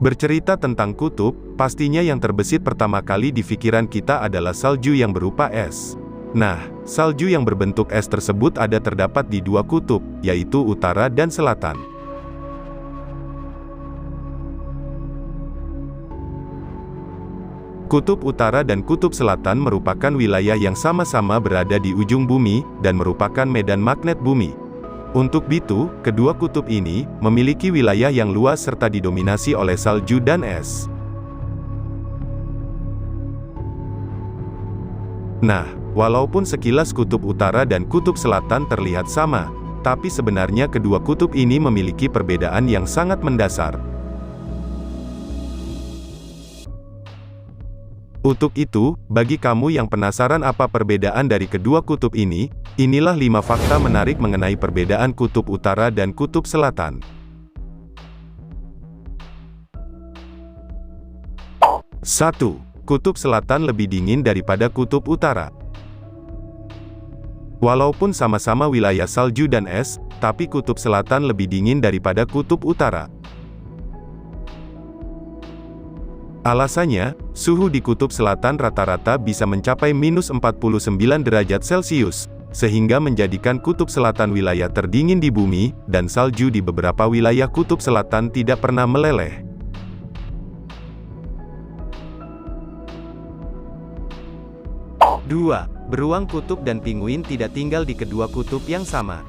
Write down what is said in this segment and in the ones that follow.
Bercerita tentang kutub, pastinya yang terbesit pertama kali di pikiran kita adalah salju yang berupa es. Nah, salju yang berbentuk es tersebut terdapat di dua kutub, yaitu utara dan selatan. Kutub utara dan kutub selatan merupakan wilayah yang sama-sama berada di ujung bumi, dan merupakan medan magnet bumi. Untuk itu, kedua kutub ini memiliki wilayah yang luas serta didominasi oleh salju dan es. Nah, walaupun sekilas kutub utara dan kutub selatan terlihat sama, tapi sebenarnya kedua kutub ini memiliki perbedaan yang sangat mendasar. Untuk itu, bagi kamu yang penasaran apa perbedaan dari kedua kutub ini, inilah 5 fakta menarik mengenai perbedaan kutub utara dan kutub selatan. 1. Kutub selatan lebih dingin daripada kutub utara. Walaupun sama-sama wilayah salju dan es, tapi kutub selatan lebih dingin daripada kutub utara. Alasannya, suhu di kutub selatan rata-rata bisa mencapai -49 derajat Celcius, sehingga menjadikan kutub selatan wilayah terdingin di bumi, dan salju di beberapa wilayah kutub selatan tidak pernah meleleh. 2. Beruang kutub dan pinguin tidak tinggal di kedua kutub yang sama.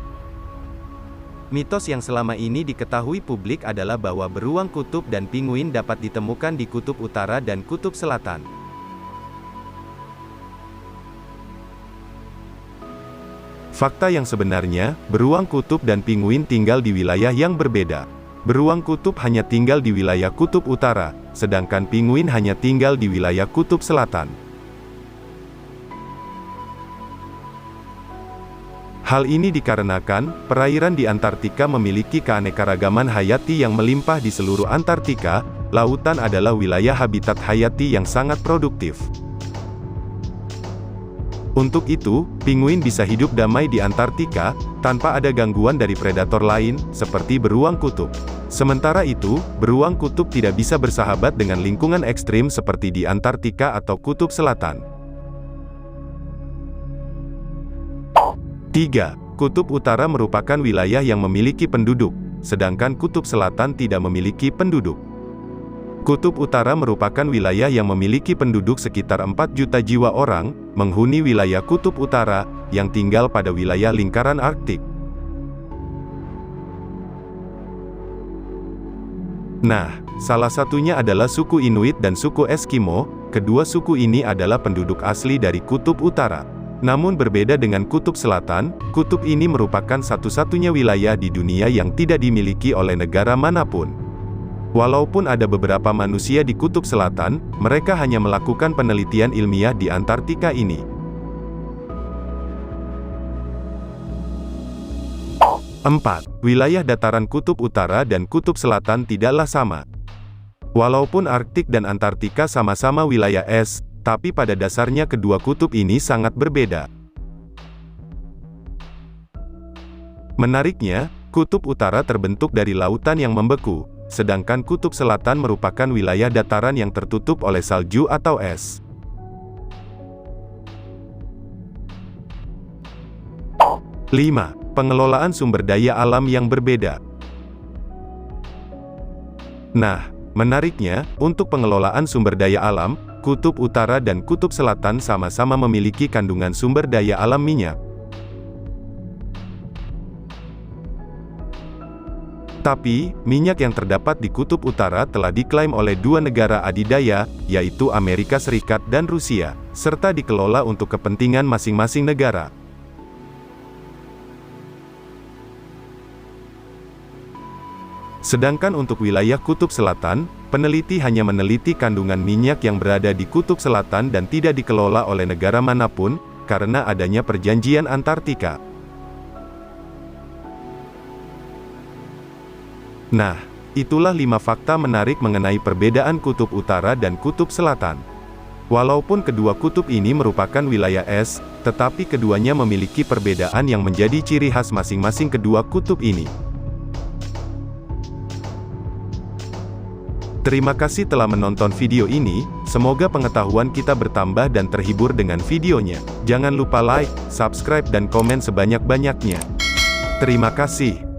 Mitos yang selama ini diketahui publik adalah bahwa beruang kutub dan pinguin dapat ditemukan di kutub utara dan kutub selatan. Fakta yang sebenarnya, beruang kutub dan pinguin tinggal di wilayah yang berbeda. Beruang kutub hanya tinggal di wilayah kutub utara, sedangkan pinguin hanya tinggal di wilayah kutub selatan. Hal ini dikarenakan, perairan di Antartika memiliki keanekaragaman hayati yang melimpah di seluruh Antartika. Lautan adalah wilayah habitat hayati yang sangat produktif. Untuk itu, pinguin bisa hidup damai di Antartika, tanpa ada gangguan dari predator lain, seperti beruang kutub. Sementara itu, beruang kutub tidak bisa bersahabat dengan lingkungan ekstrim seperti di Antartika atau kutub selatan. 3. Kutub utara merupakan wilayah yang memiliki penduduk, sedangkan kutub selatan tidak memiliki penduduk. Kutub utara merupakan wilayah yang memiliki penduduk sekitar 4 juta jiwa orang, menghuni wilayah kutub utara, yang tinggal pada wilayah lingkaran Arktik. Nah, salah satunya adalah suku Inuit dan suku Eskimo. Kedua suku ini adalah penduduk asli dari kutub utara. Namun berbeda dengan kutub selatan, kutub ini merupakan satu-satunya wilayah di dunia yang tidak dimiliki oleh negara manapun. Walaupun ada beberapa manusia di kutub selatan, mereka hanya melakukan penelitian ilmiah di Antartika ini. 4. Wilayah dataran kutub utara dan kutub selatan tidaklah sama. Walaupun Arktik dan Antartika sama-sama wilayah es, tapi pada dasarnya kedua kutub ini sangat berbeda. Menariknya, kutub utara terbentuk dari lautan yang membeku, sedangkan kutub selatan merupakan wilayah dataran yang tertutup oleh salju atau es. 5. Pengelolaan sumber daya alam yang berbeda. Nah, menariknya, untuk pengelolaan sumber daya alam, kutub utara dan kutub selatan sama-sama memiliki kandungan sumber daya alam minyak. Tapi, minyak yang terdapat di kutub utara telah diklaim oleh dua negara adidaya, yaitu Amerika Serikat dan Rusia, serta dikelola untuk kepentingan masing-masing negara. Sedangkan untuk wilayah kutub selatan, peneliti hanya meneliti kandungan minyak yang berada di kutub selatan dan tidak dikelola oleh negara manapun, karena adanya perjanjian Antartika. Nah, itulah 5 fakta menarik mengenai perbedaan kutub utara dan kutub selatan. Walaupun kedua kutub ini merupakan wilayah es, tetapi keduanya memiliki perbedaan yang menjadi ciri khas masing-masing kedua kutub ini. Terima kasih telah menonton video ini, semoga pengetahuan kita bertambah dan terhibur dengan videonya. Jangan lupa like, subscribe dan komen sebanyak-banyaknya. Terima kasih.